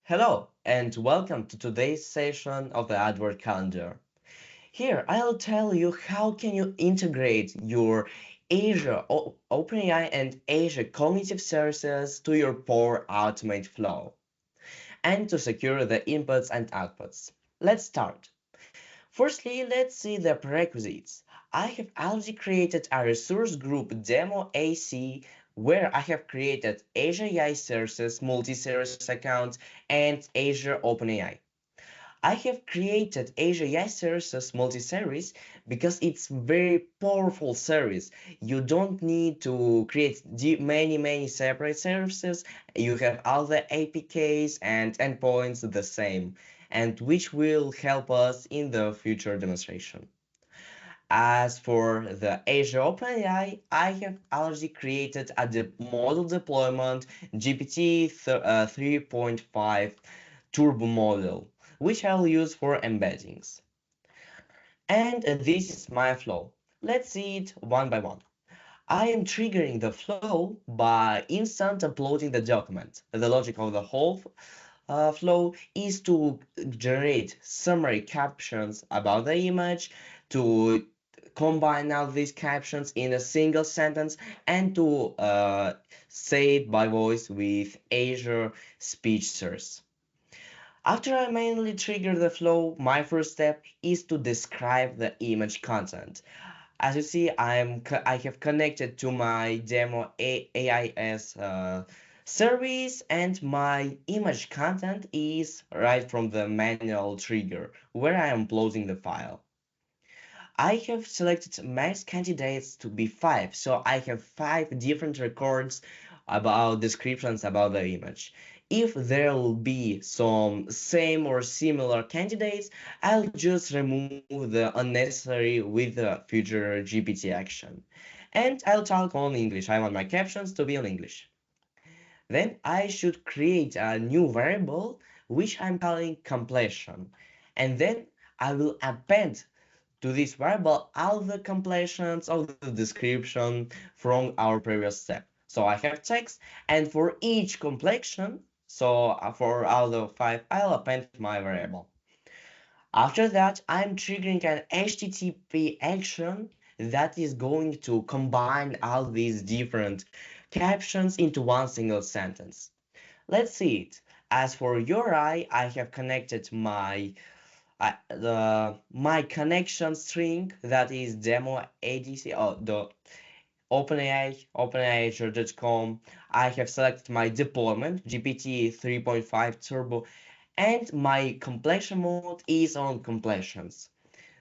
Hello and welcome to today's session of the Azure calendar. Here I'll tell you how can you integrate your Azure OpenAI and Azure Cognitive Services to your Power Automate flow and to secure the inputs and outputs. Let's start. Firstly, let's see the prerequisites. I have already created a resource group demo AC where I have created Azure AI Services multi-service account and Azure OpenAI. I have created Azure AI Services multi-service because it's very powerful service. You don't need to create many separate services. You have all the APKs and endpoints the same, and which will help us in the future demonstration. As for the Azure OpenAI, I have already created a model deployment GPT 3.5 turbo model, which I'll use for embeddings. And this is my flow. Let's see it one by one. I am triggering the flow by instant uploading the document. The logic of the whole flow is to generate summary captions about the image, to combine all these captions in a single sentence, and to say it by voice with Azure Speech Source. After I manually trigger the flow, my first step is to describe the image content. As you see, I have connected to my demo AIS service, and my image content is right from the manual trigger where I am uploading the file. I have selected max candidates to be 5, so I have 5 different records about descriptions about the image. If there will be some same or similar candidates, I'll just remove the unnecessary with the future GPT action. And I'll talk on English. I want my captions to be on English. Then I should create a new variable which I'm calling completion. And then I will append to this variable all the completions of the description from our previous step. So I have text, and for each completion, so for all the 5, I'll append my variable. After that, I'm triggering an HTTP action that is going to combine all these different captions into one single sentence. Let's see it. As for URI, I have connected my connection string, that is demo ADC, the OpenAI I have selected my deployment GPT 3.5 Turbo, and my completion mode is on completions.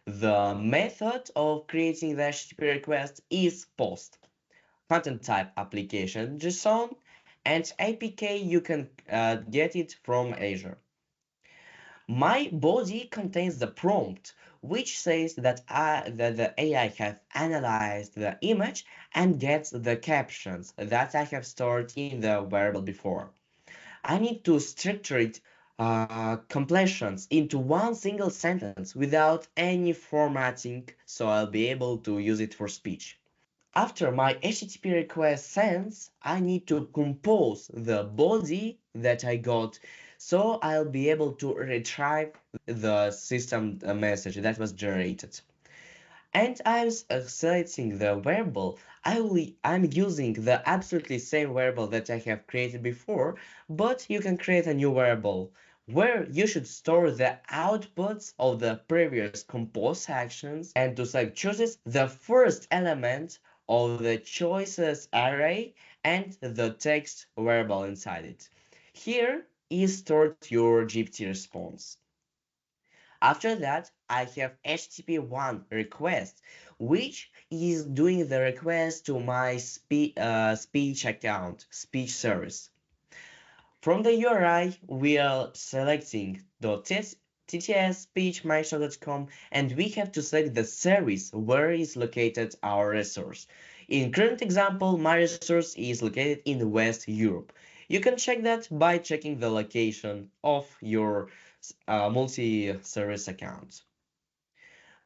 The method of creating the HTTP request is post. Content type application JSON, and APK you can get it from Azure. My body contains the prompt, which says that the AI have analyzed the image and gets the captions that I have stored in the variable before. I need to structure it completions into one single sentence without any formatting, so I'll be able to use it for speech. After my HTTP request sends, I need to compose the body that I got, so I'll be able to retrieve the system message that was generated. And I'm selecting the variable. I'm using the absolutely same variable that I have created before, but you can create a new variable where you should store the outputs of the previous compose actions, and to select chooses the first element of the choices array and the text variable inside it. Here is stored your GPT response. After that, I have HTTP1 request, which is doing the request to my speech account, speech service. From the URI, we are selecting the TTS speech Microsoft.com, and we have to select the service where is located our resource. In current example, my resource is located in West Europe. You can check that by checking the location of your multi-service account.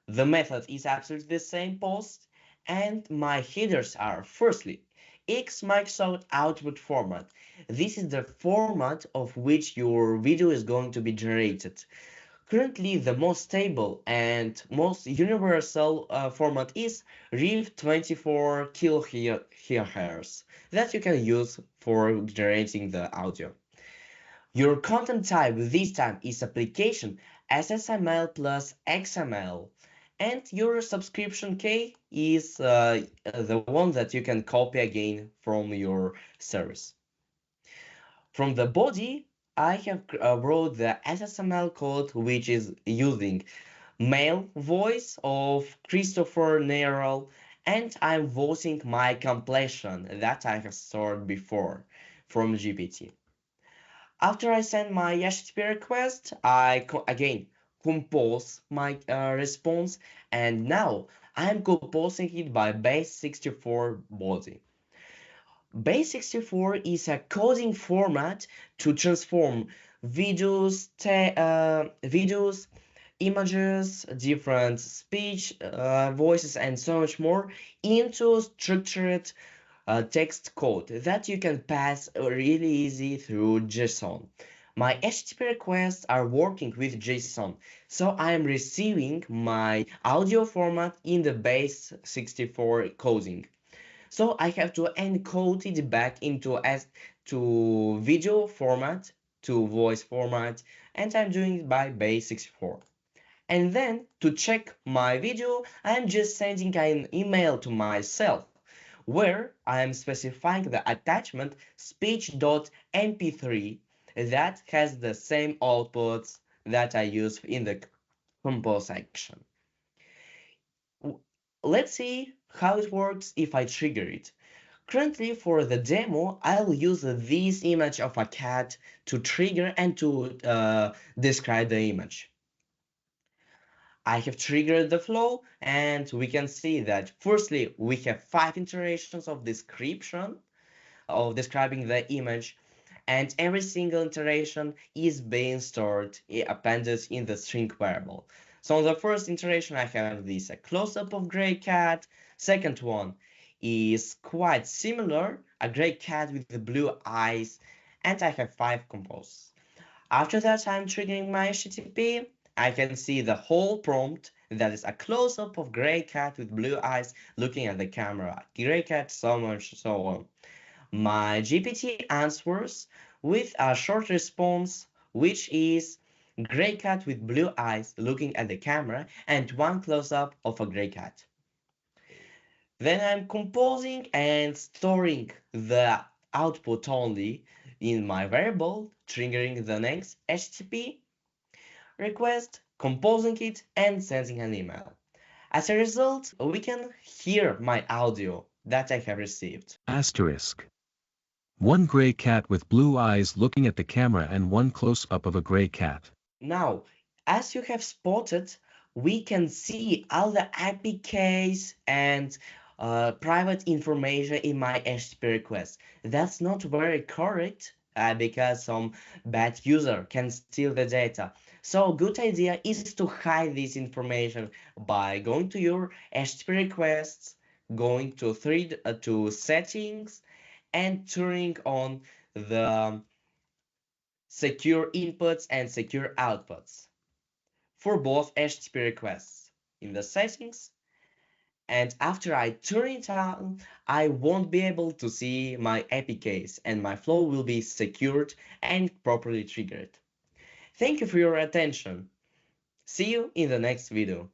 The method is absolutely the same post, and my headers are firstly, X Microsoft output format. This is the format of which your video is going to be generated. Currently, the most stable and most universal format is RIV 24 kHz that you can use for generating the audio. Your content type this time is application SSML plus XML, and your subscription key is the one that you can copy again from your service. From the body, I have wrote the SSML code which is using male voice of Christopher Neral, and I'm voicing my completion that I have stored before from GPT. After I send my HTTP request, I again compose my response, and now I'm composing it by base64 body. Base64 is a coding format to transform videos, images, different speech, voices, and so much more into structured text code that you can pass really easy through JSON. My HTTP requests are working with JSON, so I am receiving my audio format in the base64 coding. So I have to encode it back to video format, to voice format, and I'm doing it by base64. And then to check my video, I'm just sending an email to myself where I am specifying the attachment speech.mp3 that has the same outputs that I use in the compose section. Let's see how it works if I trigger it. Currently for the demo, I'll use this image of a cat to trigger and to describe the image. I have triggered the flow, and we can see that firstly we have 5 iterations of description of describing the image, and every single iteration is being stored appended in the string variable. So on the first iteration I have this a close-up of gray cat. Second one is quite similar, a gray cat with the blue eyes, and I have 5 composes. After that I'm triggering my HTTP. I can see the whole prompt that is a close-up of gray cat with blue eyes looking at the camera. Gray cat, so much, so on. My GPT answers with a short response, which is gray cat with blue eyes looking at the camera and one close-up of a gray cat. Then I'm composing and storing the output only in my variable, triggering the next HTTP request, composing it, and sending an email. As a result, we can hear my audio that I have received. Asterisk. One gray cat with blue eyes looking at the camera and one close-up of a gray cat. Now, as you have spotted, we can see all the APKs and private information in my HTTP request. That's not very correct because some bad user can steal the data. So good idea is to hide this information by going to your HTTP requests, going to settings, and turning on the secure inputs and secure outputs for both HTTP requests in the settings. And after I turn it on, I won't be able to see my APKs and my flow will be secured and properly triggered. Thank you for your attention. See you in the next video.